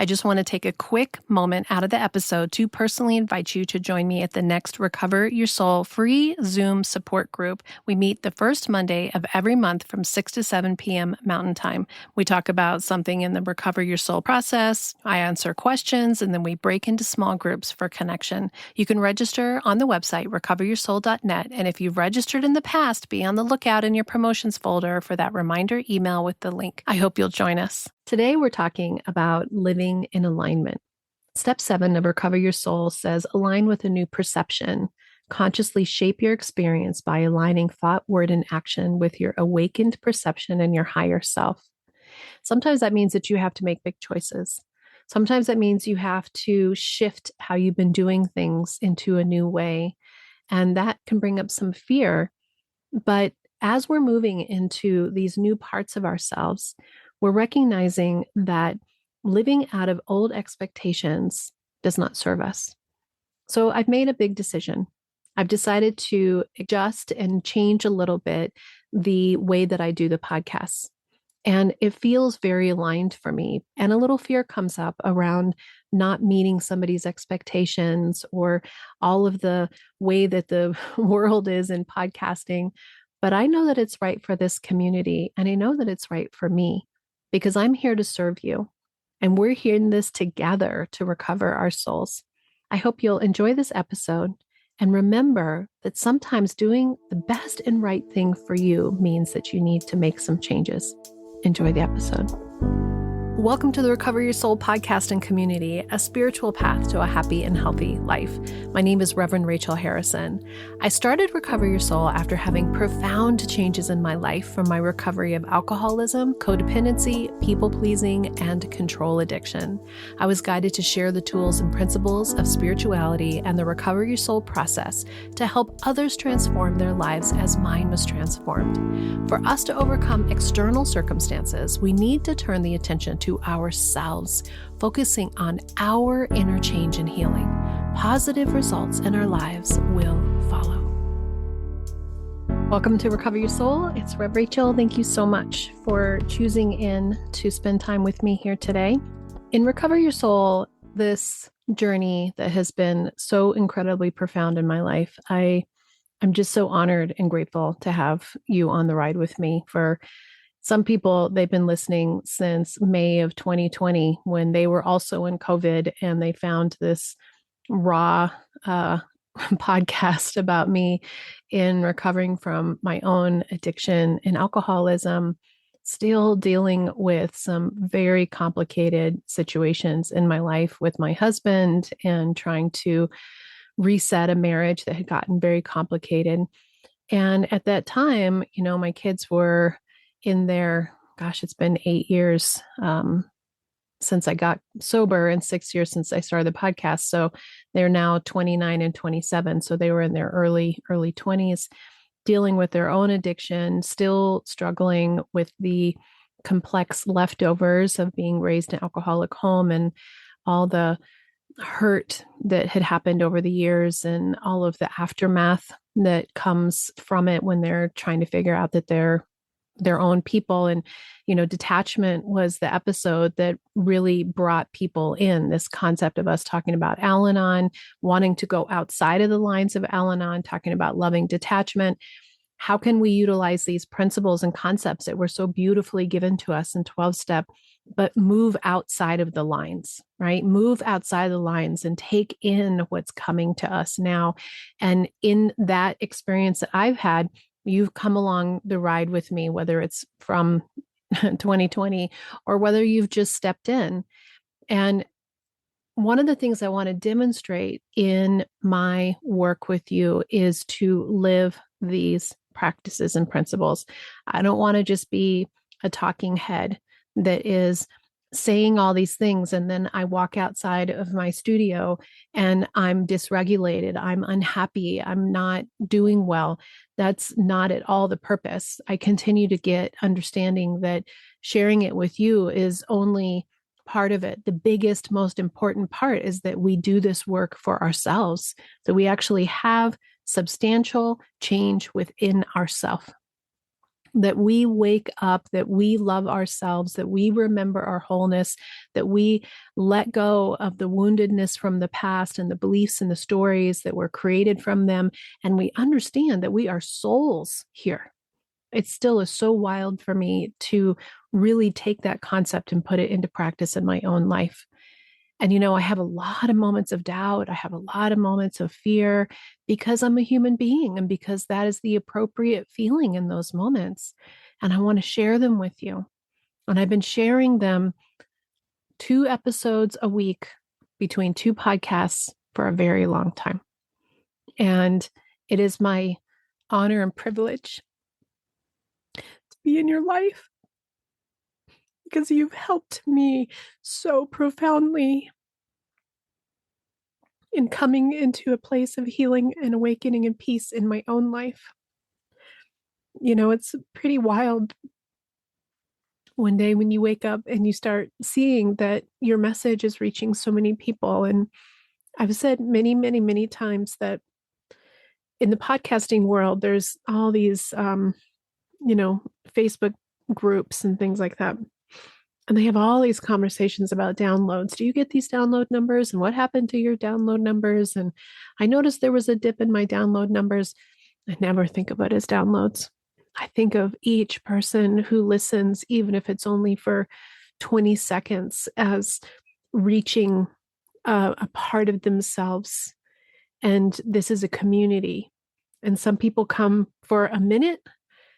I just want to take a quick moment out of the episode to personally invite you to join me at the next Recover Your Soul free Zoom support group. We meet the first Monday of every month from 6 to 7 p.m. Mountain Time. We talk about something in the Recover Your Soul process. I answer questions, and then we break into small groups for connection. You can register on the website, recoveryoursoul.net. And if you've registered in the past, be on the lookout in your promotions folder for that reminder email with the link. I hope you'll join us. Today, we're talking about living in alignment. Step 7 of Recover Your Soul says, align with a new perception. Consciously shape your experience by aligning thought, word, and action with your awakened perception and your higher self. Sometimes that means that you have to make big choices. Sometimes that means you have to shift how you've been doing things into a new way. And that can bring up some fear. But as we're moving into these new parts of ourselves, we're recognizing that living out of old expectations does not serve us. So I've made a big decision. I've decided to adjust and change a little bit the way that I do the podcasts. And it feels very aligned for me. And a little fear comes up around not meeting somebody's expectations or all of the way that the world is in podcasting. But I know that it's right for this community. And I know that it's right for me because I'm here to serve you. And we're here in this together to recover our souls. I hope you'll enjoy this episode. And remember that sometimes doing the best and right thing for you means that you need to make some changes. Enjoy the episode. Welcome to the Recover Your Soul podcast and community, a spiritual path to a happy and healthy life. My name is Reverend Rachel Harrison. I started Recover Your Soul after having profound changes in my life from my recovery of alcoholism, codependency, people-pleasing, and control addiction. I was guided to share the tools and principles of spirituality and the Recover Your Soul process to help others transform their lives as mine was transformed. For us to overcome external circumstances, we need to turn the attention to ourselves, focusing on our inner change and healing. Positive results in our lives will follow. Welcome to Recover Your Soul. It's Rev Rachel. Thank you so much for choosing in to spend time with me here today. In Recover Your Soul, this journey that has been so incredibly profound in my life, I'm just so honored and grateful to have you on the ride with me. For some people, they've been listening since May of 2020 when they were also in COVID and they found this raw podcast about me in recovering from my own addiction and alcoholism, still dealing with some very complicated situations in my life with my husband and trying to reset a marriage that had gotten very complicated. And at that time, my kids were in their, it's been 8 years since I got sober and 6 years since I started the podcast. So they're now 29 and 27. So they were in their early 20s, dealing with their own addiction, still struggling with the complex leftovers of being raised in an alcoholic home and all the hurt that had happened over the years and all of the aftermath that comes from it when they're trying to figure out that they're their own people. And, detachment was the episode that really brought people in, this concept of us talking about Al-Anon, wanting to go outside of the lines of Al-Anon, talking about loving detachment. How can we utilize these principles and concepts that were so beautifully given to us in 12-step, but move outside of the lines, right? Move outside the lines and take in what's coming to us now. And in that experience that I've had, you've come along the ride with me, whether it's from 2020 or whether you've just stepped in. And one of the things I want to demonstrate in my work with you is to live these practices and principles. I don't want to just be a talking head that is saying all these things and then I walk outside of my studio and I'm dysregulated, I'm unhappy, I'm not doing well. That's not at all the purpose. I continue to get understanding that sharing it with you is only part of it. The biggest, most important part is that we do this work for ourselves, that we actually have substantial change within ourselves. that we wake up, that we love ourselves, that we remember our wholeness, that we let go of the woundedness from the past and the beliefs and the stories that were created from them. And we understand that we are souls here. It still is so wild for me to really take that concept and put it into practice in my own life. And, I have a lot of moments of doubt. I have a lot of moments of fear because I'm a human being and because that is the appropriate feeling in those moments. And I want to share them with you. And I've been sharing them 2 episodes a week between 2 podcasts for a very long time. And it is my honor and privilege to be in your life because you've helped me so profoundly in coming into a place of healing and awakening and peace in my own life. It's pretty wild one day when you wake up and you start seeing that your message is reaching so many people. And I've said many, many, many times that in the podcasting world, there's all these, Facebook groups and things like that. And they have all these conversations about downloads. Do you get these download numbers? And what happened to your download numbers? And I noticed there was a dip in my download numbers. I never think of it as downloads. I think of each person who listens, even if it's only for 20 seconds, as reaching a part of themselves. And this is a community. And some people come for a minute,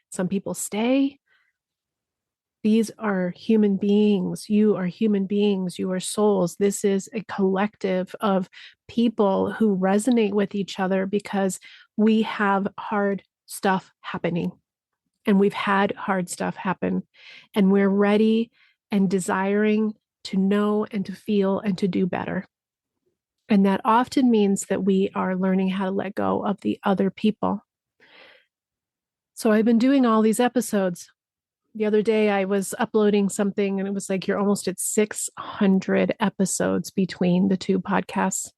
some people stay. These are human beings. You are human beings. You are souls. This is a collective of people who resonate with each other because we have hard stuff happening. And we've had hard stuff happen. And we're ready and desiring to know and to feel and to do better. And that often means that we are learning how to let go of the other people. So I've been doing all these episodes. The other day I was uploading something and it was like, you're almost at 600 episodes between the 2 podcasts.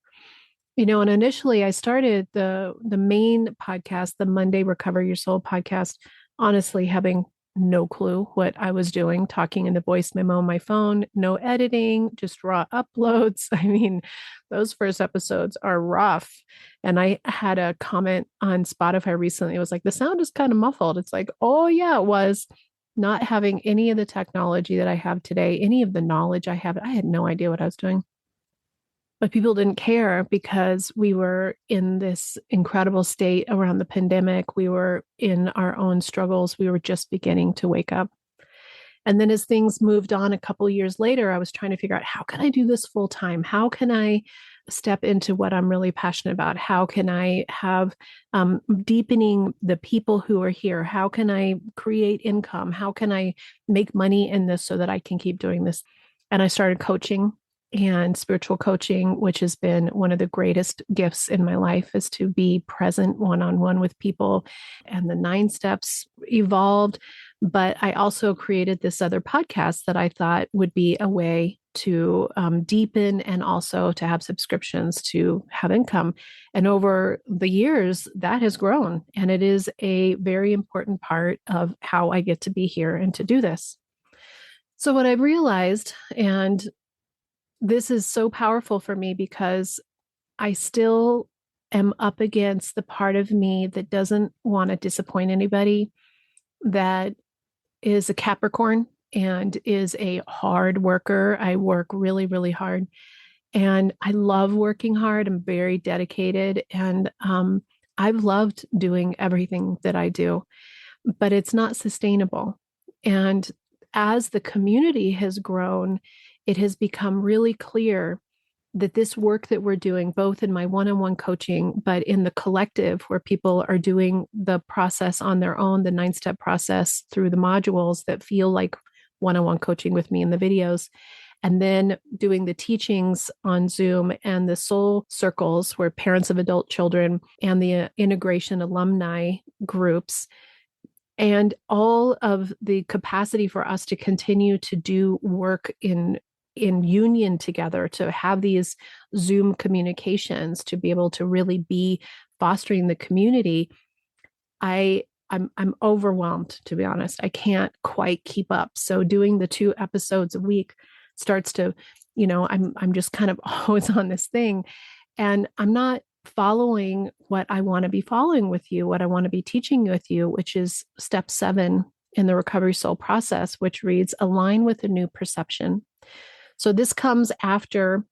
And initially I started the main podcast, the Monday Recover Your Soul podcast, honestly having no clue what I was doing, talking in the voice memo on my phone, no editing, just raw uploads. I mean, those first episodes are rough. And I had a comment on Spotify recently. It was like, the sound is kind of muffled. It's like, oh yeah, it was. Not having any of the technology that I have today, any of the knowledge I have, I had no idea what I was doing. But people didn't care because we were in this incredible state around the pandemic. We were in our own struggles. We were just beginning to wake up. And then as things moved on a couple of years later, I was trying to figure out, how can I do this full time? How can I step into what I'm really passionate about? How can I have deepening the people who are here? How can I create income? How can I make money in this so that I can keep doing this? And I started coaching and spiritual coaching, which has been one of the greatest gifts in my life, is to be present one-on-one with people. And the 9 steps evolved. But I also created this other podcast that I thought would be a way to deepen and also to have subscriptions to have income. And over the years, that has grown. And it is a very important part of how I get to be here and to do this. So what I've realized, and this is so powerful for me because I still am up against the part of me that doesn't want to disappoint anybody, that is a Capricorn and is a hard worker. I work really, really hard. And I love working hard. I'm very dedicated. And I've loved doing everything that I do, but it's not sustainable. And as the community has grown, it has become really clear that this work that we're doing, both in my one-on-one coaching, but in the collective where people are doing the process on their own, the 9-step process through the modules that feel like one-on-one coaching with me in the videos, and then doing the teachings on Zoom and the soul circles where parents of adult children and the integration alumni groups, and all of the capacity for us to continue to do work in union together, to have these Zoom communications, to be able to really be fostering the community. I I'm overwhelmed, to be honest. I can't quite keep up. So doing the 2 episodes a week starts to, I'm just kind of always on this thing, and I'm not following what I want to be following with you, what I want to be teaching with you, which is step 7 in the recovery soul process, which reads align with a new perception. So this comes after,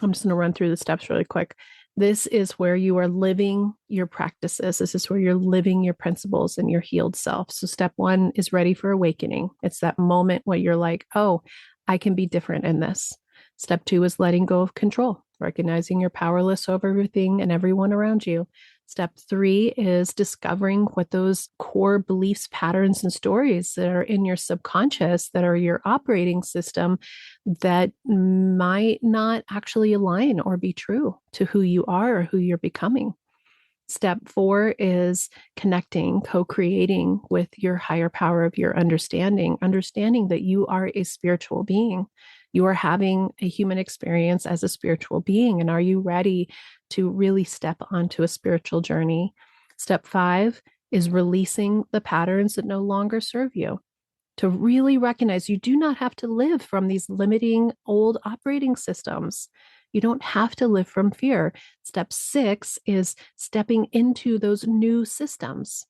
I'm just going to run through the steps really quick. This is where you are living your practices. This is where you're living your principles and your healed self. So step 1 is ready for awakening. It's that moment where you're like, oh, I can be different in this. Step 2 is letting go of control, recognizing you're powerless over everything and everyone around you. Step 3 is discovering what those core beliefs, patterns, and stories that are in your subconscious, that are your operating system, that might not actually align or be true to who you are or who you're becoming. Step 4 is connecting, co-creating with your higher power of your understanding that you are a spiritual being. You are having a human experience as a spiritual being. And are you ready to really step onto a spiritual journey? Step 5 is releasing the patterns that no longer serve you. To really recognize you do not have to live from these limiting old operating systems. You don't have to live from fear. Step 6 is stepping into those new systems.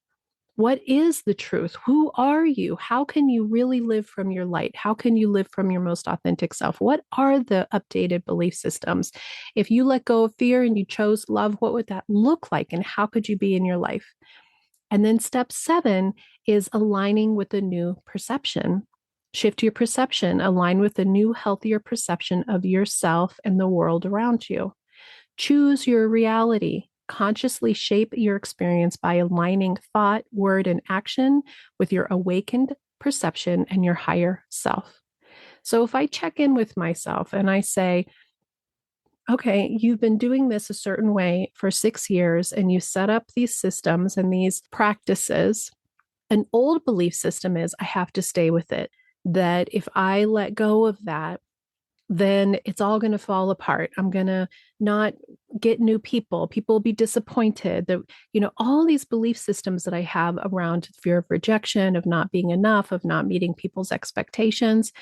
What is the truth? Who are you? How can you really live from your light? How can you live from your most authentic self? What are the updated belief systems? If you let go of fear and you chose love, what would that look like? And how could you be in your life? And then step 7 is aligning with a new perception. Shift your perception, align with a new, healthier perception of yourself and the world around you. Choose your reality. Consciously shape your experience by aligning thought, word, and action with your awakened perception and your higher self. So if I check in with myself and I say, okay, you've been doing this a certain way for 6 years and you set up these systems and these practices. An old belief system is I have to stay with it, that if I let go of that, then it's all going to fall apart. I'm going to not get new people. People will be disappointed. That, all these belief systems that I have around fear of rejection, of not being enough, of not meeting people's expectations,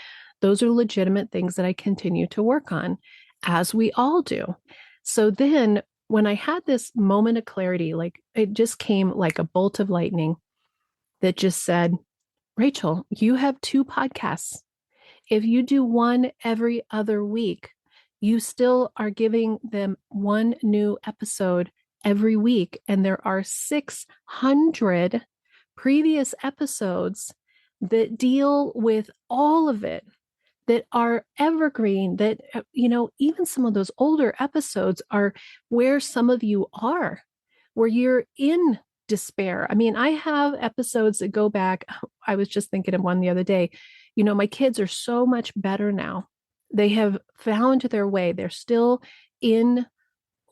those are legitimate things that I continue to work on, as we all do. So then when I had this moment of clarity, like it just came like a bolt of lightning that just said, Rachel, you have 2 podcasts. If you do one every other week, you still are giving them one new episode every week. And there are 600 previous episodes that deal with all of it, that are evergreen, that, even some of those older episodes are where some of you are, where you're in despair. I mean, I have episodes that go back. I was just thinking of one the other day. My kids are so much better now. They have found their way. They're still in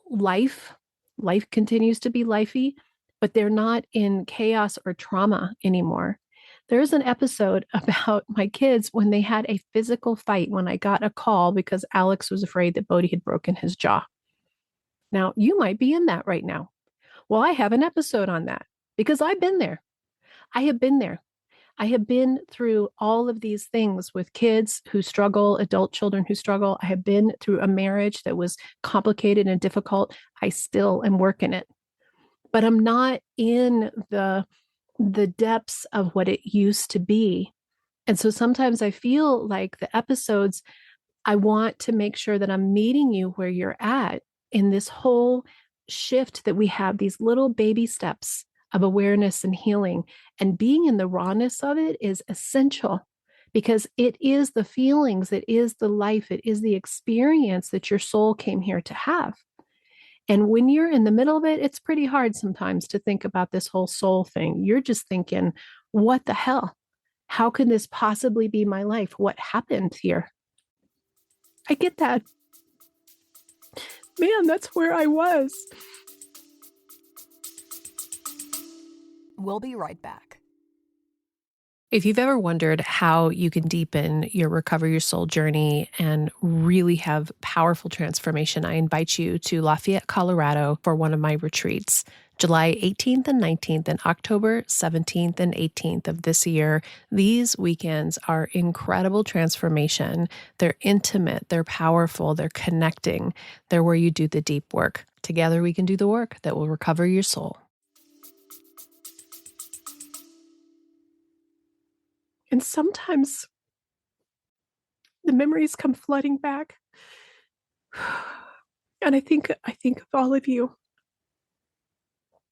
life. Life continues to be lifey, but they're not in chaos or trauma anymore. There's an episode about my kids when they had a physical fight, when I got a call because Alex was afraid that Bodhi had broken his jaw. Now, you might be in that right now. Well, I have an episode on that because I've been there. I have been there. I have been through all of these things with kids who struggle, adult children who struggle. I have been through a marriage that was complicated and difficult. I still am working it, but I'm not in the depths of what it used to be. And so sometimes I feel like the episodes, I want to make sure that I'm meeting you where you're at in this whole shift, that we have these little baby steps of awareness and healing, and being in the rawness of it is essential, because it is the feelings, it is the life, it is the experience that your soul came here to have. And when you're in the middle of it, it's pretty hard sometimes to think about this whole soul thing. You're just thinking, what the hell? How can this possibly be my life? What happened here? I get that. Man, that's where I was. We'll be right back. If you've ever wondered how you can deepen your Recover Your Soul journey and really have powerful transformation, I invite you to Lafayette, Colorado for one of my retreats. July 18th and 19th and October 17th and 18th of this year. These weekends are incredible transformation. They're intimate, they're powerful, they're connecting. They're where you do the deep work. Together we can do the work that will recover your soul. And sometimes the memories come flooding back. And I think of all of you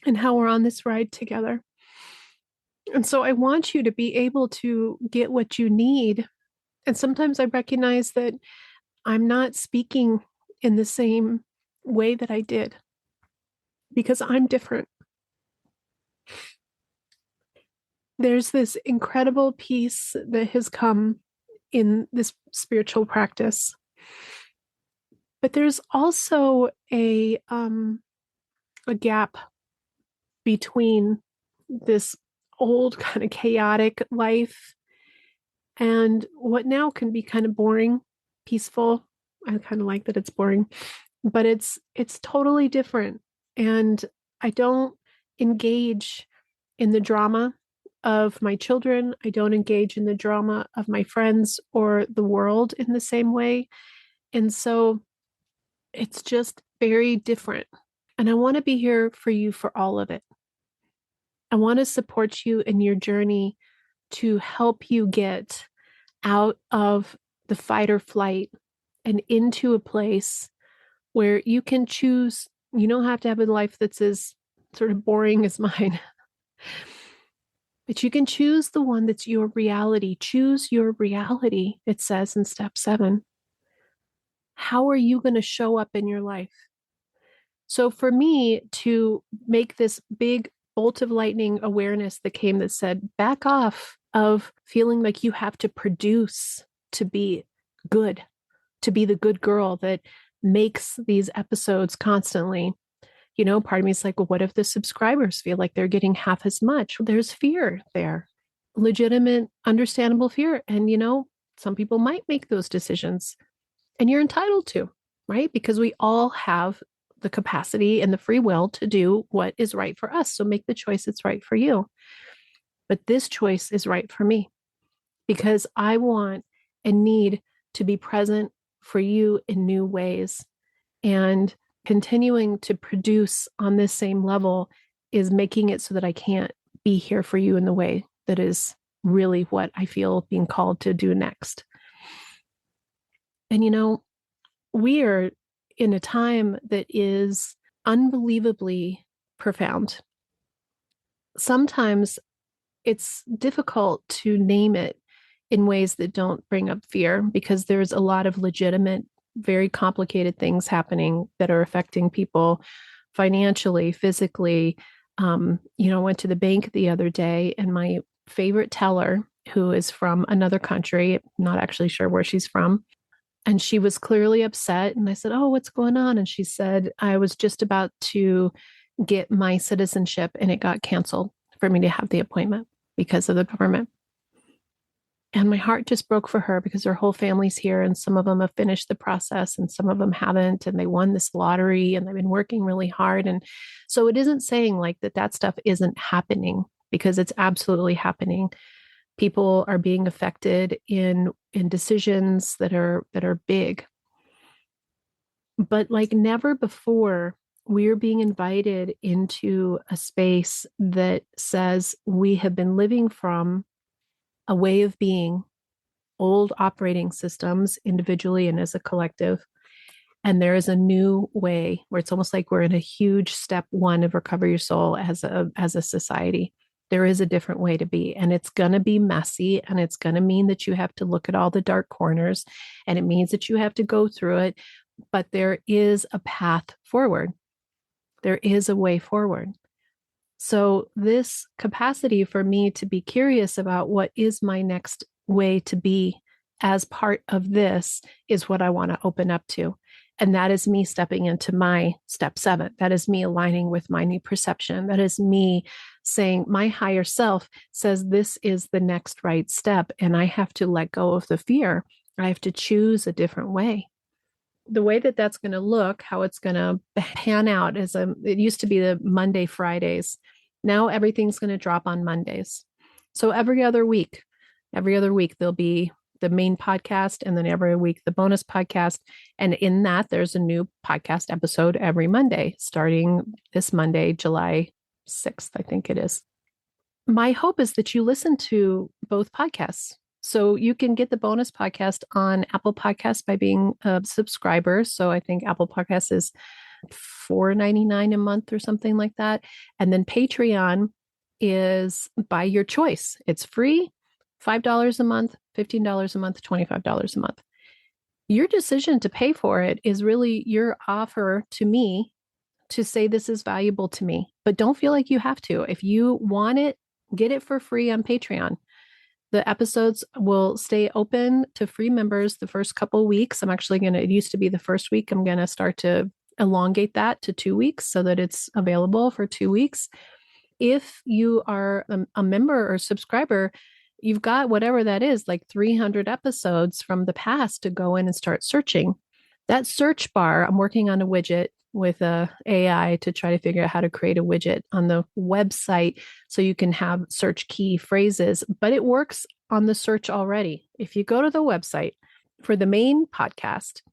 and how we're on this ride together. And so I want you to be able to get what you need. And sometimes I recognize that I'm not speaking in the same way that I did because I'm different. There's this incredible peace that has come in this spiritual practice. But there's also a gap between this old kind of chaotic life and what now can be kind of boring, peaceful. I kind of like that it's boring, but it's totally different. And I don't engage in the drama of my children. I don't engage in the drama of my friends or the world in the same way. And so it's just very different. And I want to be here for you for all of it. I want to support you in your journey to help you get out of the fight or flight and into a place where you can choose. You don't have to have a life that's as sort of boring as mine, but you can choose the one that's your reality. Choose your reality, it says in step 7. How are you going to show up in your life? So for me to make this big bolt of lightning awareness that came that said, back off of feeling like you have to produce to be good, to be the good girl that makes these episodes constantly. You know, part of me is like, well, what if the subscribers feel like they're getting half as much? Well, there's fear there, legitimate, understandable fear. And, you know, some people might make those decisions and you're entitled to, right? Because we all have the capacity and the free will to do what is right for us. So make the choice that's right for you. But this choice is right for me because I want and need to be present for you in new ways. And continuing to produce on this same level is making it so that I can't be here for you in the way that is really what I feel being called to do next. And, you know, we are in a time that is unbelievably profound. Sometimes it's difficult to name it in ways that don't bring up fear because there's a lot of legitimate, very complicated things happening that are affecting people financially, physically. I went to the bank the other day and my favorite teller, who is from another country, not actually sure where she's from, and she was clearly upset. And I said, oh, what's going on? And she said, I was just about to get my citizenship and it got canceled for me to have the appointment because of the government. And my heart just broke for her because her whole family's here and some of them have finished the process and some of them haven't. And they won this lottery and they've been working really hard. And so it isn't saying like that stuff isn't happening because it's absolutely happening. People are being affected in decisions that are big. But like never before, we're being invited into a space that says we have been living from a way of being, old operating systems individually and as a collective. And there is a new way where it's almost like we're in a huge step 1 of recover your soul as a society. There is a different way to be, and it's going to be messy, and it's going to mean that you have to look at all the dark corners, and it means that you have to go through it, but there is a path forward. There is a way forward. So this capacity for me to be curious about what is my next way to be as part of this is what I want to open up to. And that is me stepping into my step 7. That is me aligning with my new perception. That is me saying my higher self says this is the next right step. And I have to let go of the fear. I have to choose a different way. the way that that's going to look, how it's going to pan out is it used to be the Monday, Fridays. Now everything's going to drop on Mondays. So every other week, there'll be the main podcast, and then every week, the bonus podcast. And in that, there's a new podcast episode every Monday, starting this Monday, July 6th, I think it is. My hope is that you listen to both podcasts. So you can get the bonus podcast on Apple Podcasts by being a subscriber. So I think Apple Podcasts is $4.99 a month or something like that. And then Patreon is by your choice. It's free, $5 a month, $15 a month, $25 a month. Your decision to pay for it is really your offer to me to say this is valuable to me. But don't feel like you have to. If you want it, get it for free on Patreon. The episodes will stay open to free members the first couple of weeks. I'm actually going to, it used to be the first week. I'm going to start to elongate that to 2 weeks so that it's available for 2 weeks. If you are a member or subscriber, you've got whatever that is, like 300 episodes from the past to go in and start searching. That search bar, I'm working on a widget with a AI to try to figure out how to create a widget on the website so you can have search key phrases, but it works on the search already. If you go to the website for the main podcast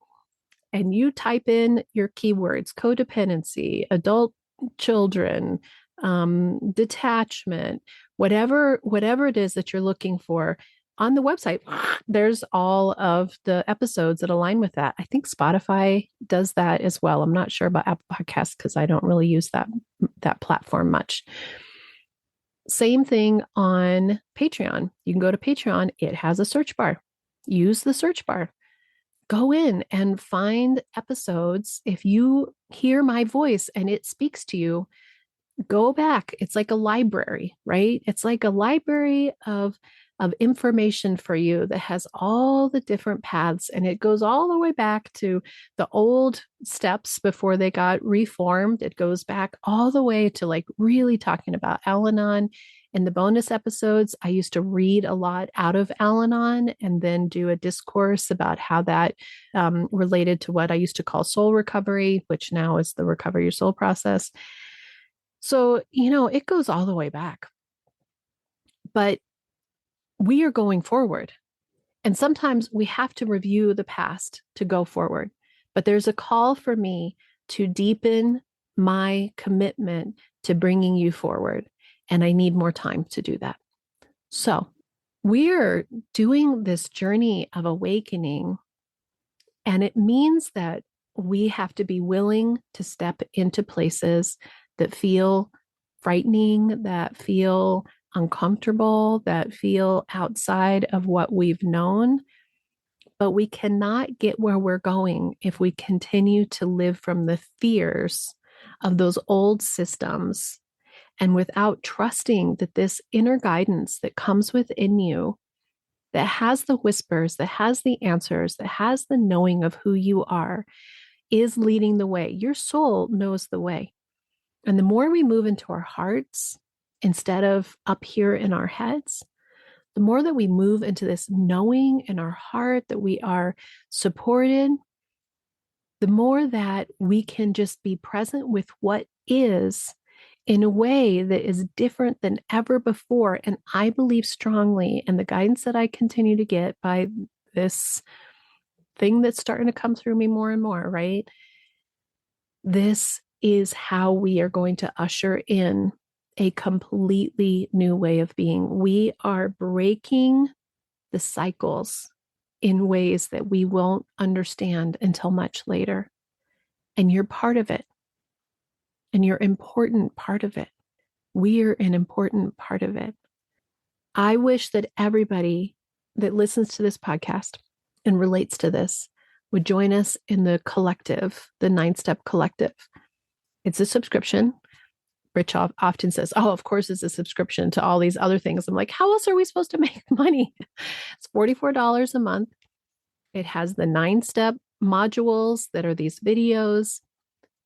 and you type in your keywords, codependency, adult children, detachment, whatever it is that you're looking for, on the website, there's all of the episodes that align with that. I think Spotify does that as well. I'm not sure about Apple Podcasts because I don't really use that platform much. Same thing on Patreon. You can go to Patreon. It has a search bar. Use the search bar. Go in and find episodes. If you hear my voice and it speaks to you, go back. It's like a library, right? It's like a library of information for you that has all the different paths, and it goes all the way back to the old steps before they got reformed. It goes back all the way to like really talking about Al-Anon. In the bonus episodes, I used to read a lot out of Al-Anon and then do a discourse about how that related to what I used to call soul recovery, which now is the Recover Your Soul process. So, it goes all the way back. But we are going forward. And sometimes we have to review the past to go forward. But there's a call for me to deepen my commitment to bringing you forward. And I need more time to do that. So we're doing this journey of awakening. And it means that we have to be willing to step into places that feel frightening, that feel uncomfortable, that feel outside of what we've known. But we cannot get where we're going if we continue to live from the fears of those old systems and without trusting that this inner guidance that comes within you, that has the whispers, that has the answers, that has the knowing of who you are, is leading the way. Your soul knows the way. And the more we move into our hearts instead of up here in our heads, the more that we move into this knowing in our heart that we are supported, the more that we can just be present with what is in a way that is different than ever before. And I believe strongly, and the guidance that I continue to get by this thing that's starting to come through me more and more, right? This is how we are going to usher in a completely new way of being. We are breaking the cycles in ways that we won't understand until much later. And you're part of it. And you're an important part of it. We're an important part of it. I wish that everybody that listens to this podcast and relates to this would join us in the collective, the 9-Step Collective. It's a subscription. Rich often says, oh, of course it's a subscription to all these other things. I'm like, how else are we supposed to make money? It's $44 a month. It has the 9-step modules that are these videos.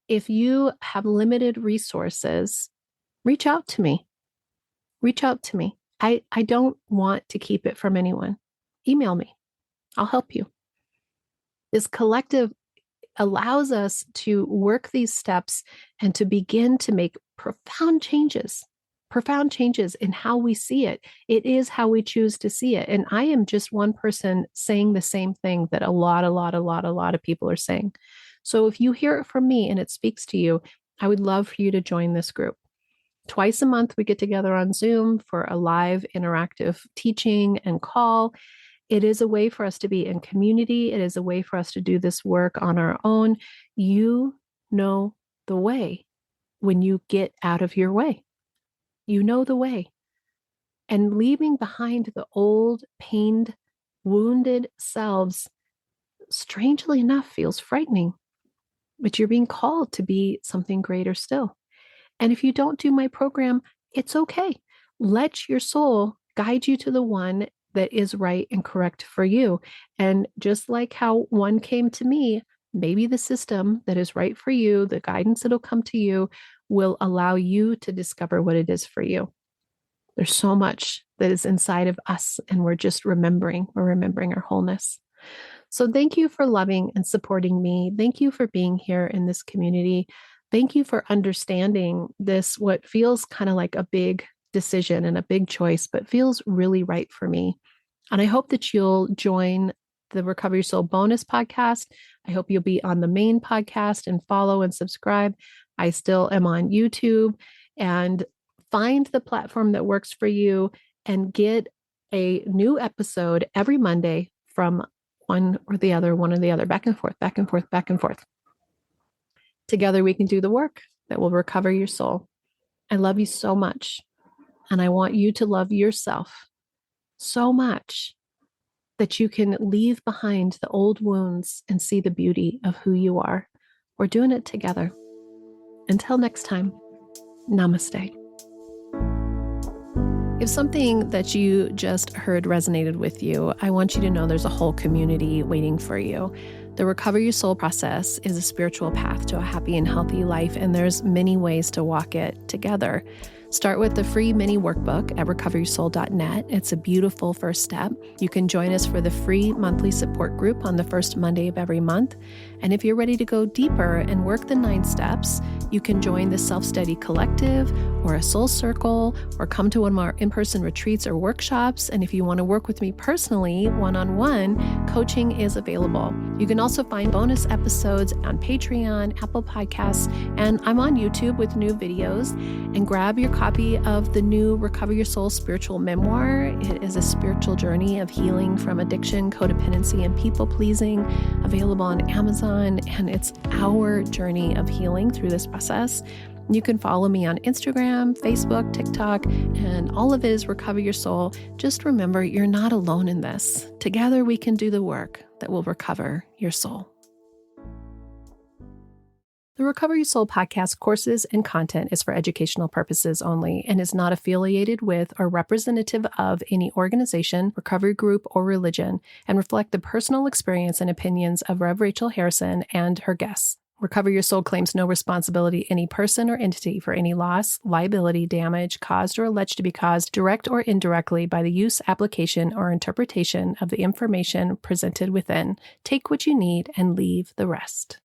If you have limited resources, reach out to me. Reach out to me. I don't want to keep it from anyone. Email me. I'll help you. This collective allows us to work these steps and to begin to make profound changes in how we see it. It is how we choose to see it. And I am just one person saying the same thing that a lot of people are saying. So if you hear it from me and it speaks to you, I would love for you to join this group. Twice a month, we get together on Zoom for a live interactive teaching and call. It is a way for us to be in community. It is a way for us to do this work on our own. You know the way when you get out of your way. You know the way. And leaving behind the old, pained, wounded selves, strangely enough, feels frightening. But you're being called to be something greater still. And if you don't do my program, it's okay. Let your soul guide you to the one that is right and correct for you. And just like how one came to me, maybe the system that is right for you, the guidance that'll come to you, will allow you to discover what it is for you. There's so much that is inside of us, and we're just remembering. We're remembering our wholeness. So thank you for loving and supporting me. Thank you for being here in this community. Thank you for understanding this, what feels kind of like a big decision and a big choice, but feels really right for me. And I hope that you'll join the Recover Your Soul bonus podcast. I hope you'll be on the main podcast and follow and subscribe. I still am on YouTube, and find the platform that works for you and get a new episode every Monday from one or the other, back and forth, back and forth, back and forth. Together, we can do the work that will recover your soul. I love you so much. And I want you to love yourself so much that you can leave behind the old wounds and see the beauty of who you are. We're doing it together. Until next time, namaste. If something that you just heard resonated with you, I want you to know there's a whole community waiting for you. The Recover Your Soul process is a spiritual path to a happy and healthy life, and there's many ways to walk it together. Start with the free mini workbook at recoveryoursoul.net. It's a beautiful first step. You can join us for the free monthly support group on the first Monday of every month. And if you're ready to go deeper and work the 9 steps, you can join the Self-Study Collective or a Soul Circle, or come to one of our in-person retreats or workshops. And if you want to work with me personally, one-on-one, coaching is available. You can also find bonus episodes on Patreon, Apple Podcasts, and I'm on YouTube with new videos. And grab your copy of the new Recover Your Soul spiritual memoir. It is a spiritual journey of healing from addiction, codependency, and people-pleasing, available on Amazon. And it's our journey of healing through this process. You can follow me on Instagram, Facebook, TikTok, and all of it is Recover Your Soul. Just remember, you're not alone in this. Together, we can do the work that will recover your soul. The Recover Your Soul podcast courses and content is for educational purposes only and is not affiliated with or representative of any organization, recovery group, or religion, and reflect the personal experience and opinions of Rev. Rachel Harrison and her guests. Recover Your Soul claims no responsibility any person or entity for any loss, liability, damage caused or alleged to be caused, direct or indirectly, by the use, application, or interpretation of the information presented within. Take what you need and leave the rest.